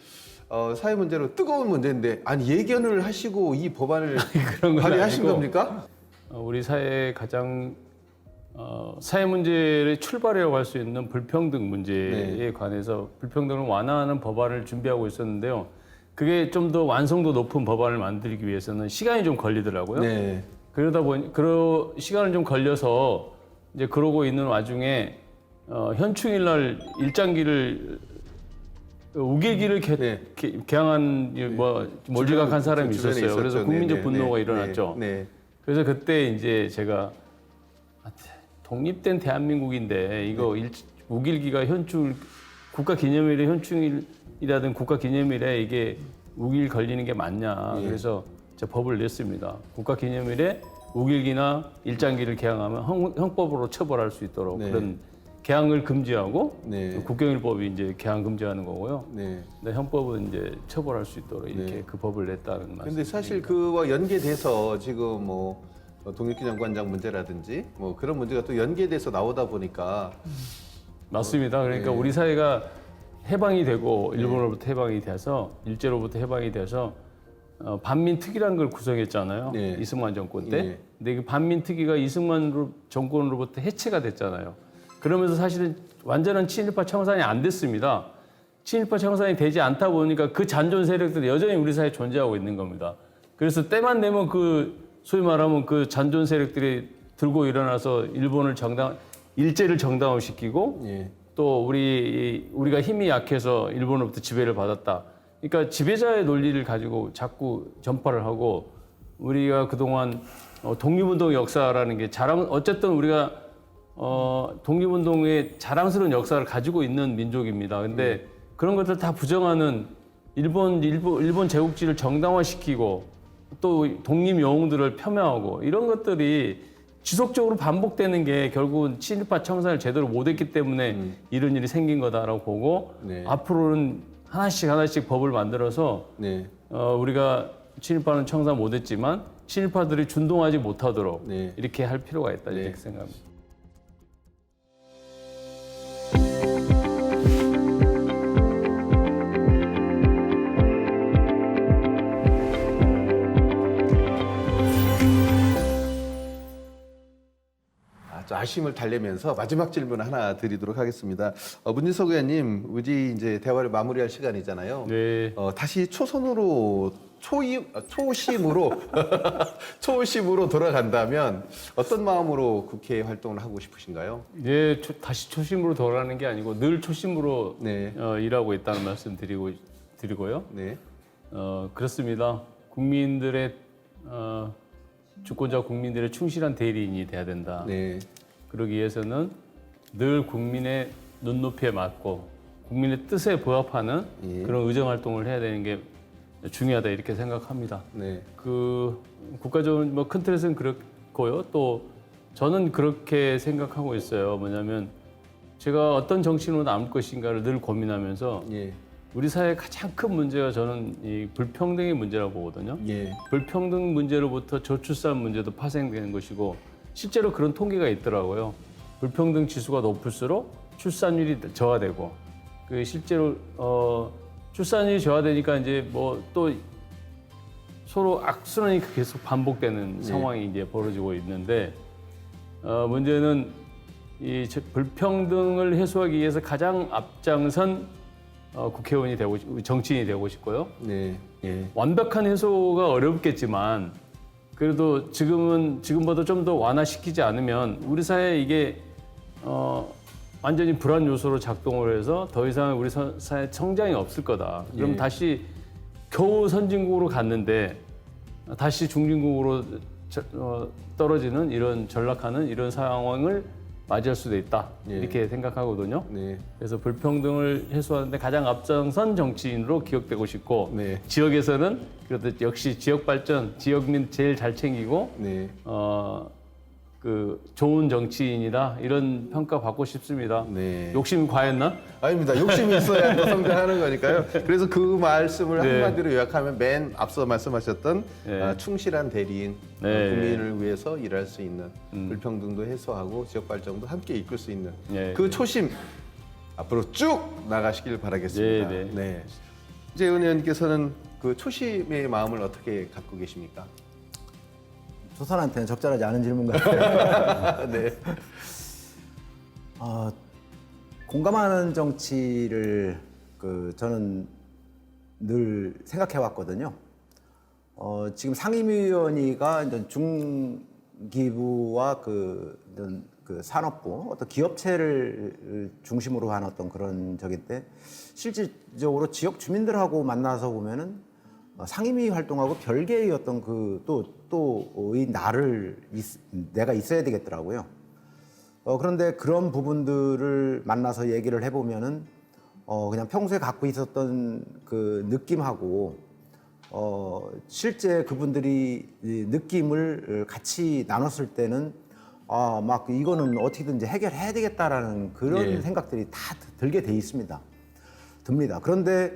사회 문제로 뜨거운 문제인데 아니 예견을 하시고 이 법안을 그런 건 발의하신 아니고 겁니까? 우리 사회의 가장 사회 문제를 출발이라고 할 수 있는 불평등 문제에 네. 관해서 불평등을 완화하는 법안을 준비하고 있었는데요. 그게 좀 더 완성도 높은 법안을 만들기 위해서는 시간이 좀 걸리더라고요. 네. 그러다 보니 시간을 좀 걸려서 이제 그러고 있는 와중에 현충일 날 일장기를 우길기를 네. 개항한 뭐 몰지각한 사람이 주변에 있었어요. 있었죠. 그래서 국민적 네, 분노가 네, 일어났죠. 네, 네. 그래서 그때 이제 제가 독립된 대한민국인데 이거 우길기가 국가기념일에 현충일이라든 국가기념일에 이게 우길 걸리는 게 맞냐. 예. 그래서 제가 법을 냈습니다. 국가기념일에 우길기나 일장기를 개항하면 형법으로 처벌할 수 있도록 네. 그런 개항을 금지하고 네. 국경일법이 이제 개항 금지하는 거고요. 네. 근데 형법은 이제 처벌할 수 있도록 이렇게 네. 그 법을 냈다는 말씀. 근데 사실 그와 연계돼서 지금 뭐 독립기념관장 문제라든지 뭐 그런 문제가 또 연계돼서 나오다 보니까 맞습니다. 그러니까 네. 우리 사회가 해방이 되고 일본으로부터 해방이 돼서 일제로부터 해방이 돼서 반민특위라는 걸 구성했잖아요. 네. 이승만 정권 때. 네. 근데 그 반민특위가 이승만 정권으로부터 해체가 됐잖아요. 그러면서 사실은 완전한 친일파 청산이 안 됐습니다. 친일파 청산이 되지 않다 보니까 그 잔존 세력들이 여전히 우리 사회에 존재하고 있는 겁니다. 그래서 때만 되면 소위 말하면 그 잔존 세력들이 들고 일어나서 일제를 정당화시키고 예. 또 우리가 힘이 약해서 일본으로부터 지배를 받았다. 그러니까 지배자의 논리를 가지고 자꾸 전파를 하고 우리가 그동안 독립운동 역사라는 게 어쨌든 우리가 독립운동의 자랑스러운 역사를 가지고 있는 민족입니다. 근데 그런 것들 다 부정하는 일본 제국주의를 정당화시키고 또 독립 영웅들을 폄하하고 이런 것들이 지속적으로 반복되는 게 결국은 친일파 청산을 제대로 못했기 때문에 이런 일이 생긴 거다라고 보고 네. 앞으로는 하나씩 법을 만들어서 네. 우리가 친일파는 청산 못했지만 친일파들이 준동하지 못하도록 네. 이렇게 할 필요가 있다 네. 이렇게 생각합니다. 아쉬움을 달래면서 마지막 질문 하나 드리도록 하겠습니다. 문진석 의원님, 우리 이제 대화를 마무리할 시간이잖아요. 네. 다시 초심으로 초심으로 돌아간다면 어떤 마음으로 국회 활동을 하고 싶으신가요? 네, 다시 초심으로 돌아가는 게 아니고 늘 초심으로 네. 일하고 있다는 말씀 드리고요. 네. 그렇습니다. 국민들의 주권자 국민들의 충실한 대리인이 돼야 된다. 네. 그러기 위해서는 늘 국민의 눈높이에 맞고 국민의 뜻에 부합하는 예. 그런 의정 활동을 해야 되는 게 중요하다 이렇게 생각합니다. 네. 그 국가적인 큰 틀에서는 그렇고요. 또 저는 그렇게 생각하고 있어요. 뭐냐면 제가 어떤 정치인으로 남을 것인가를 늘 고민하면서 예. 우리 사회의 가장 큰 문제가 저는 이 불평등의 문제라고 보거든요. 예. 불평등 문제로부터 저출산 문제도 파생되는 것이고 실제로 그런 통계가 있더라고요. 불평등 지수가 높을수록 출산율이 저하되고 실제로 출산율이 저하되니까 이제 뭐 또 서로 악순환이 계속 반복되는 상황이 이제 벌어지고 있는데 문제는 이 불평등을 해소하기 위해서 가장 앞장선 국회의원이 정치인이 되고 싶고요. 네. 예. 완벽한 해소가 어렵겠지만 그래도 지금보다 좀 더 완화시키지 않으면 우리 사회에 이게 완전히 불안 요소로 작동을 해서 더 이상 우리 사회 성장이 없을 거다. 그럼 예. 다시 겨우 선진국으로 갔는데 다시 중진국으로 떨어지는 이런 전락하는 이런 상황을 맞이할 수도 있다. 예. 이렇게 생각하거든요. 네. 그래서 불평등을 해소하는데 가장 앞장선 정치인으로 기억되고 싶고 네. 지역에서는 그래도 역시 지역 발전, 지역민 제일 잘 챙기고 네. 좋은 정치인이다 이런 평가 받고 싶습니다. 네. 욕심이 과했나? 아닙니다. 욕심이 있어야 또 성장하는 거니까요. 그래서 그 말씀을 네. 한마디로 요약하면 맨 앞서 말씀하셨던 네. 충실한 대리인, 네. 국민을 위해서 일할 수 있는 불평등도 해소하고 지역 발전도 함께 이끌 수 있는 네. 그 초심 앞으로 쭉 나가시길 바라겠습니다. 네, 네. 이재훈 의원님께서는 그 초심의 마음을 어떻게 갖고 계십니까? 조선한테는 적절하지 않은 질문 같아요. 네. 공감하는 정치를 저는 늘 생각해 왔거든요. 지금 상임위원회가 이제 중기부와 이런 산업부, 어떤 기업체를 중심으로 한 어떤 그런 적인데, 실질적으로 지역 주민들하고 만나서 보면은 상임위 활동하고 별개의 어떤 또의 내가 있어야 되겠더라고요. 그런데 그런 부분들을 만나서 얘기를 해보면은 그냥 평소에 갖고 있었던 그 느낌하고 실제 그분들이 이 느낌을 같이 나눴을 때는 막 이거는 어떻게든지 해결해야 되겠다라는 그런 예. 생각들이 다 들게 돼 있습니다. 듭니다. 그런데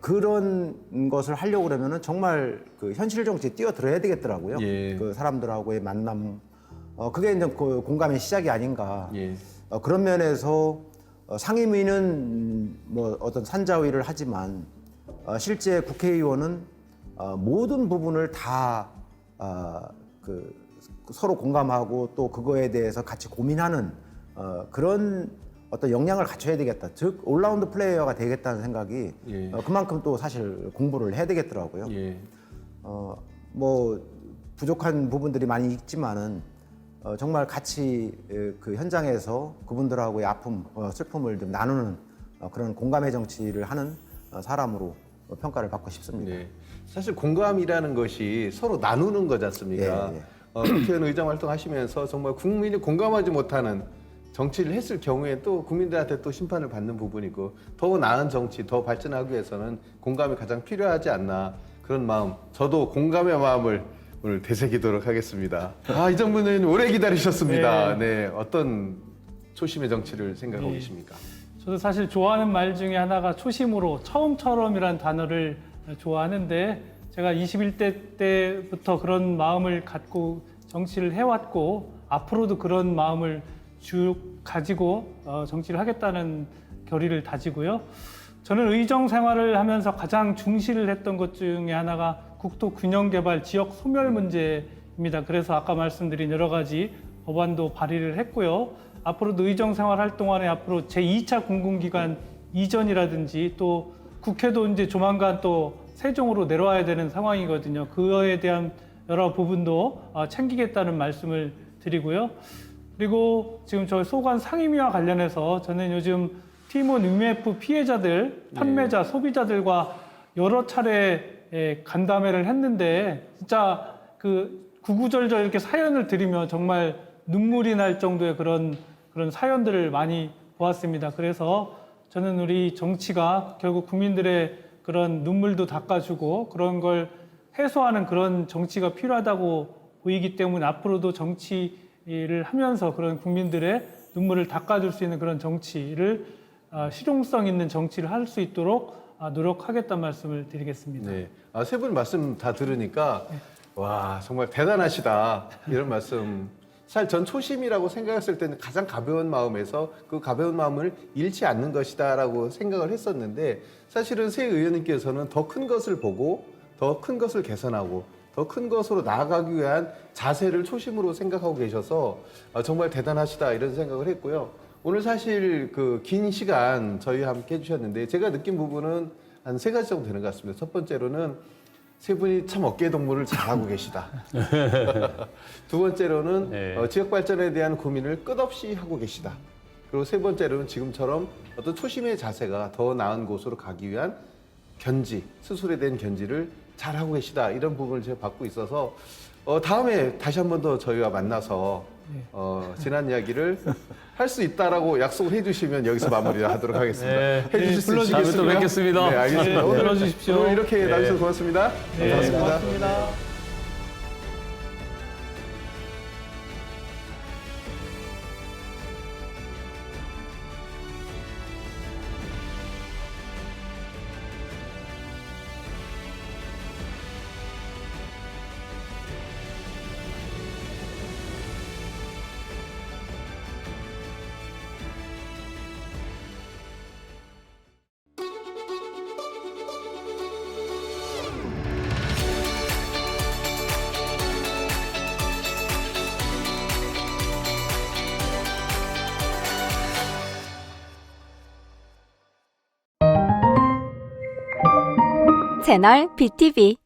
그런 것을 하려고 그러면은 정말 그 현실 정치에 뛰어들어야 되겠더라고요. 예. 그 사람들하고의 만남, 그게 이제 그 공감의 시작이 아닌가. 예. 그런 면에서 상임위는 뭐 어떤 산자위를 하지만 실제 국회의원은 모든 부분을 다 서로 공감하고 또 그거에 대해서 같이 고민하는 그런 어떤 역량을 갖춰야 되겠다. 즉 올라운드 플레이어가 되겠다는 생각이 예. 그만큼 또 사실 공부를 해야 되겠더라고요. 예. 뭐 부족한 부분들이 많이 있지만은 정말 같이 그 현장에서 그분들하고의 아픔, 슬픔을 좀 나누는 그런 공감의 정치를 하는 사람으로 평가를 받고 싶습니다. 네. 사실 공감이라는 것이 서로 나누는 거지 않습니까? 예, 예. 국회의원 의장 활동하시면서 정말 국민이 공감하지 못하는 정치를 했을 경우에 또 국민들한테 또 심판을 받는 부분이고, 더 나은 정치, 더 발전하기 위해서는 공감이 가장 필요하지 않나, 그런 마음, 저도 공감의 마음을 오늘 되새기도록 하겠습니다. 이정문 의원 오래 기다리셨습니다. 네. 어떤 초심의 정치를 생각하고 계십니까? 저도 사실 좋아하는 말 중에 하나가 초심으로, 처음처럼이라는 단어를 좋아하는데, 제가 21대 때부터 그런 마음을 갖고 정치를 해왔고 앞으로도 그런 마음을 쭉 가지고 정치를 하겠다는 결의를 다지고요. 저는 의정 생활을 하면서 가장 중시를 했던 것 중에 하나가 국토 균형 개발 지역 소멸 문제입니다. 그래서 아까 말씀드린 여러 가지 법안도 발의를 했고요. 앞으로도 의정 생활 할 동안에 앞으로 제2차 공공기관 이전이라든지 또 국회도 이제 조만간 또 세종으로 내려와야 되는 상황이거든요. 그거에 대한 여러 부분도 챙기겠다는 말씀을 드리고요. 그리고 지금 저희 소관 상임위와 관련해서 저는 요즘 티몬 UMF 피해자들, 판매자, 소비자들과 여러 차례 간담회를 했는데 진짜 그 구구절절 이렇게 사연을 드리면 정말 눈물이 날 정도의 그런 사연들을 많이 보았습니다. 그래서 저는 우리 정치가 결국 국민들의 그런 눈물도 닦아주고 그런 걸 해소하는 그런 정치가 필요하다고 보이기 때문에 앞으로도 정치를 하면서 그런 국민들의 눈물을 닦아줄 수 있는 그런 정치를 실용성 있는 정치를 할 수 있도록 노력하겠다는 말씀을 드리겠습니다. 네. 세 분 말씀 다 들으니까 와, 정말 대단하시다, 이런 말씀. 사실 전 초심이라고 생각했을 때는 가장 가벼운 마음에서 그 가벼운 마음을 잃지 않는 것이다라고 생각을 했었는데, 사실은 새 의원님께서는 더 큰 것을 보고 더 큰 것을 개선하고 더 큰 것으로 나아가기 위한 자세를 초심으로 생각하고 계셔서 정말 대단하시다, 이런 생각을 했고요. 오늘 사실 그 긴 시간 저희와 함께 해주셨는데 제가 느낀 부분은 한 3가지 정도 되는 것 같습니다. 첫 번째로는 세 분이 참 어깨 동무를 잘하고 계시다. 두 번째로는 네. 지역 발전에 대한 고민을 끝없이 하고 계시다. 그리고 세 번째로는 지금처럼 어떤 초심의 자세가 더 나은 곳으로 가기 위한 견지, 스스로에 대한 견지를 잘하고 계시다, 이런 부분을 제가 받고 있어서 다음에 다시 한 번 더 저희와 만나서 지난 이야기를 할 수 있다라고 약속을 해주시면 여기서 마무리하도록 하겠습니다. 네. 해주실 수 불러주시고요. 있으시겠습니까? 다음에 또 뵙겠습니다. 네, 알겠습니다. 네, 오늘 불러주십시오. 오늘 이렇게 네. 나와주셔서 고맙습니다. 네, 고맙습니다. 고맙습니다. 채널 BTV